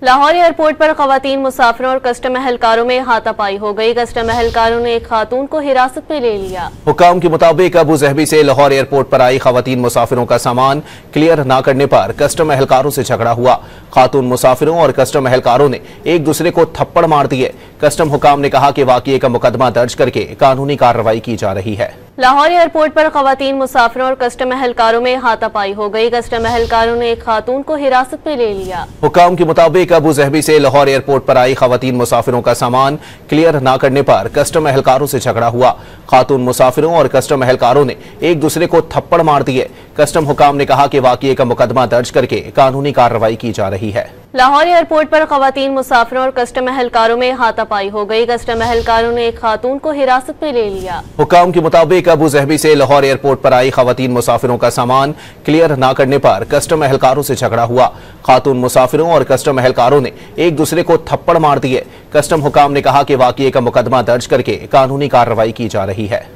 Lahore airport पर खवातीन मुसाफिरों और कस्टम एहलकारों में हाथापाई हो गई। कस्टम एहलकारों ने एक खातून को हिरासत में ले लिया। हुकाम के मुताबिक अबू ज़हबी से लाहौर एयरपोर्ट पर आई खवातीन मुसाफिरों का सामान क्लियर न करने पर कस्टम एहलकारों से झगड़ा हुआ। खातून मुसाफिरों और कस्टम एहलकारों ने एक दूसरे को थप्पड़ मार दिए। कस्टम हुकाम ने कहा कि वाक़ये का मुकदमा दर्ज करके कानूनी कार्रवाई की जा रही है। लाहौर एयरपोर्ट पर खवातीन मुसाफिरों और कस्टम एहलकारों में हाथापाई हो गई। कस्टम एहलकारों ने एक खातून को हिरासत में ले लिया। हुकाम के मुताबिक अबू ज़हबी से लाहौर एयरपोर्ट पर आई खवातीन मुसाफिरों का सामान क्लियर न करने पर कस्टम एहलकारों से झगड़ा हुआ। खातून मुसाफिरों और कस्टम एहलकारों ने एक दूसरे को थप्पड़ मार दिए। कस्टम हुकाम ने कहा कि वाक़ये का मुकदमा दर्ज करके कानूनी कार्रवाई की जा रही है। लाहौर एयरपोर्ट पर खवातीन मुसाफिरों और कस्टम एहलकारों में हाथापाई हो गई। कस्टम एहलकारों ने एक खातून को हिरासत में ले लिया। हुकाम के मुताबिक अबू ज़हबी से लाहौर एयरपोर्ट पर आई खवातीन मुसाफिरों का सामान क्लियर न करने पर कस्टम एहलकारों से झगड़ा हुआ। खातून मुसाफिरों और कस्टम एहलकारों ने एक दूसरे को थप्पड़ मार दिए। कस्टम हुकाम ने कहा कि वाक़ये का मुकदमा दर्ज करके कानूनी कार्रवाई की जा रही है।